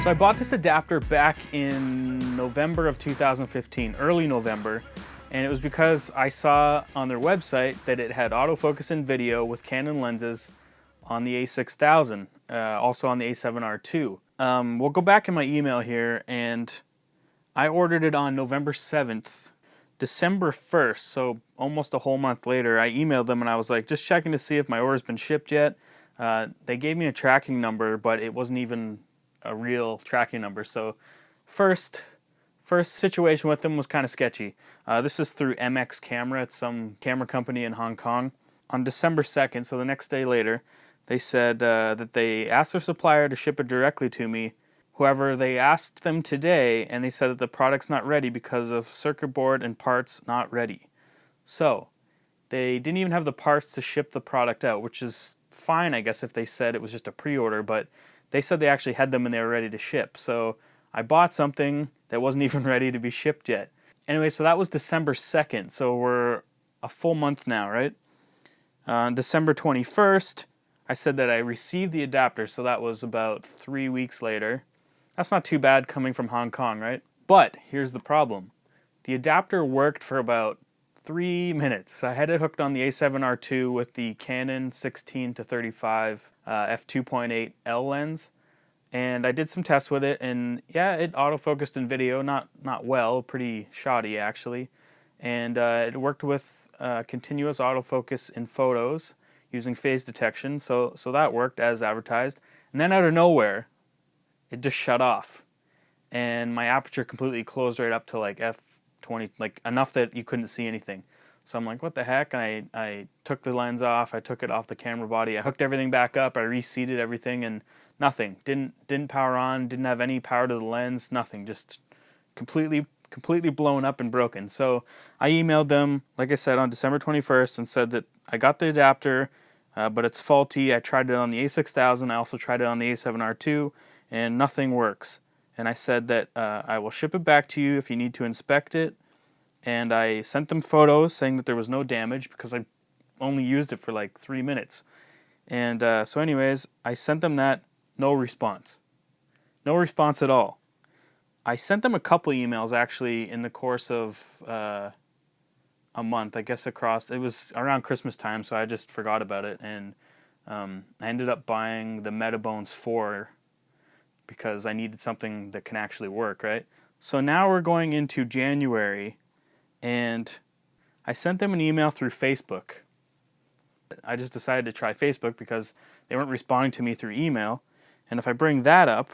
So I bought this adapter back in November of 2015, early November, and it was because I saw on their website that it had autofocus and video with Canon lenses on the A6000, also on the A7R II. We'll go back in my email here, and I ordered it on November 7th. December 1st, so almost a whole month later, I emailed them and I was like, just checking to see if my order's been shipped yet. They gave me a tracking number, but it wasn't even a real tracking number. So first situation with them was kind of sketchy. This is through MX Camera. It's some camera company in Hong Kong. On December 2nd, so the next day later, they said that they asked their supplier to ship it directly to me. However, they asked them today, and they said that the product's not ready because of circuit board and parts not ready. So they didn't even have the parts to ship the product out, which is fine, I guess, if they said it was just a pre-order, but they said they actually had them and they were ready to ship. So I bought something that wasn't even ready to be shipped yet. Anyway, so that was December 2nd, so we're a full month now, right? On December 21st, I said that I received the adapter, so that was about 3 weeks later. That's not too bad coming from Hong Kong, right? But here's the problem. The adapter worked for about 3 minutes. I had it hooked on the A7R II with the Canon 16-35 f2.8L lens, and I did some tests with it, and yeah, it autofocused in video, not well, pretty shoddy actually, and it worked with continuous autofocus in photos using phase detection, so that worked as advertised. And then out of nowhere, it just shut off, and my aperture completely closed right up to like f20, like enough that you couldn't see anything. So I'm like, what the heck? And I took the lens off, I took it off the camera body, I hooked everything back up, I reseated everything, and nothing. Didn't power on, didn't have any power to the lens, nothing. Just completely blown up and broken. So I emailed them, like I said, on December 21st and said that I got the adapter, but it's faulty. I tried it on the A6000, I also tried it on the A7R II, and nothing works. And I said that I will ship it back to you if you need to inspect it. And I sent them photos saying that there was no damage because I only used it for like 3 minutes. And so anyways, I sent them that, no response. No response at all. I sent them a couple emails actually in the course of a month, I guess it was around Christmas time, so I just forgot about it. And I ended up buying the Metabones 4 because I needed something that can actually work, right? So now we're going into January, and I sent them an email through Facebook. I just decided to try Facebook because they weren't responding to me through email. And if I bring that up,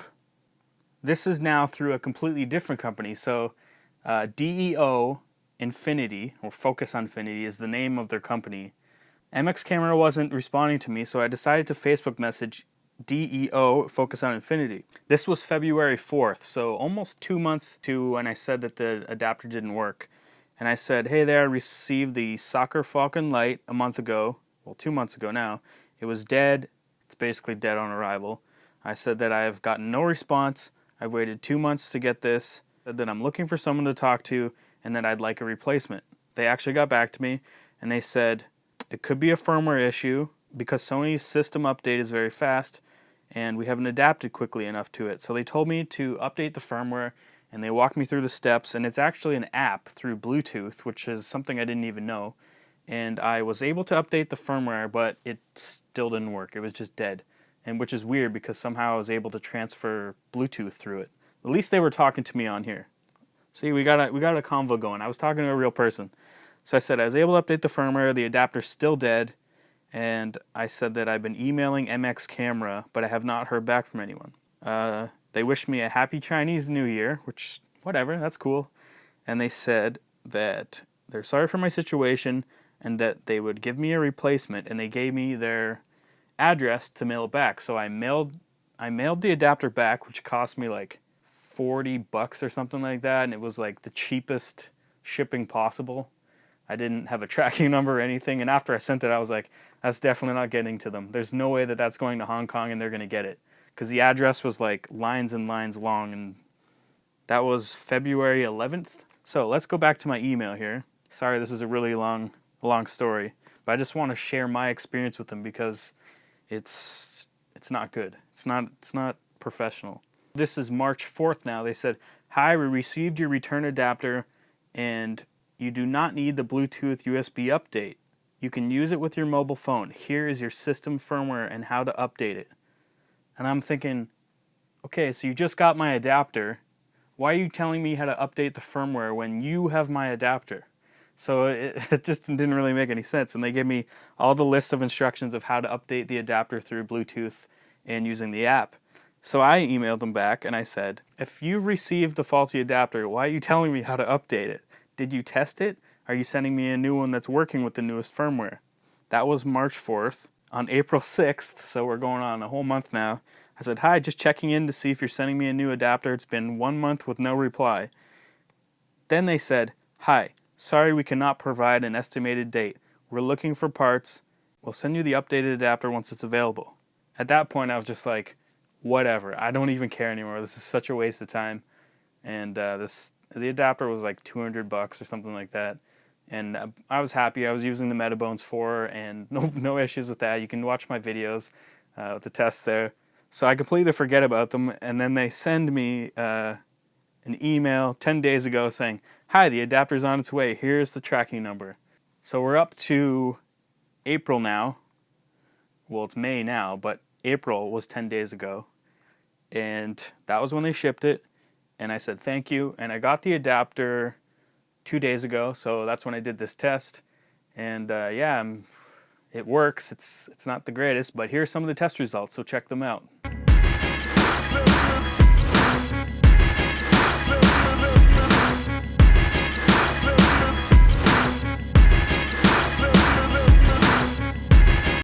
this is now through a completely different company. So DEO Infinity, or Focus on Infinity, is the name of their company. MX Camera wasn't responding to me, so I decided to Facebook message DEO Focus on Infinity. This was February 4th, so almost 2 months to when I said that the adapter didn't work. And I said, hey there, I received the soccer Falcon Lite a month ago, well 2 months ago now. It was dead, it's basically dead on arrival. I said that I have gotten no response, I've waited 2 months to get this, said that I'm looking for someone to talk to, and that I'd like a replacement. They actually got back to me, and they said, it could be a firmware issue, because Sony's system update is very fast, and we haven't adapted quickly enough to it. So they told me to update the firmware, and they walked me through the steps, and it's actually an app through Bluetooth, which is something I didn't even know. And I was able to update the firmware, but it still didn't work. It was just dead, and which is weird because somehow I was able to transfer Bluetooth through it. At least they were talking to me on here. See, we got a convo going. I was talking to a real person. So I said I was able to update the firmware, the adapter's still dead, and I said that I've been emailing MX Camera, but I have not heard back from anyone. They wished me a happy Chinese New Year, which, whatever, that's cool. And they said that they're sorry for my situation and that they would give me a replacement, and they gave me their address to mail it back. So I mailed the adapter back, which cost me like $40 or something like that, and it was like the cheapest shipping possible. I didn't have a tracking number or anything, and after I sent it, I was like, that's definitely not getting to them. There's no way that that's going to Hong Kong and they're going to get it. Because the address was like lines and lines long, and that was February 11th. So let's go back to my email here. Sorry, this is a really long story, but I just want to share my experience with them because it's not good. It's not professional. This is March 4th now. They said, hi, we received your return adapter and you do not need the Bluetooth USB update. You can use it with your mobile phone. Here is your system firmware and how to update it. And I'm thinking, okay, so you just got my adapter. Why are you telling me how to update the firmware when you have my adapter? So it just didn't really make any sense. And they gave me all the list of instructions of how to update the adapter through Bluetooth and using the app. So I emailed them back and I said, if you've received the faulty adapter, why are you telling me how to update it? Did you test it? Are you sending me a new one that's working with the newest firmware? That was March 4th. On April 6th, so we're going on a whole month now, I said, hi, just checking in to see if you're sending me a new adapter. It's been 1 month with no reply. Then they said, hi, sorry we cannot provide an estimated date. We're looking for parts. We'll send you the updated adapter once it's available. At that point, I was just like, whatever. I don't even care anymore. This is such a waste of time. And the adapter was like $200 or something like that. And I was happy. I was using the Metabones 4 and no issues with that. You can watch my videos with the tests there. So I completely forget about them. And then they send me an email 10 days ago saying, hi, the adapter's on its way. Here's the tracking number. So we're up to April now. Well, it's May now, but April was 10 days ago. And that was when they shipped it. And I said, thank you. And I got the adapter 2 days ago, so that's when I did this test, and yeah, it works. It's not the greatest, but here's some of the test results, so check them out.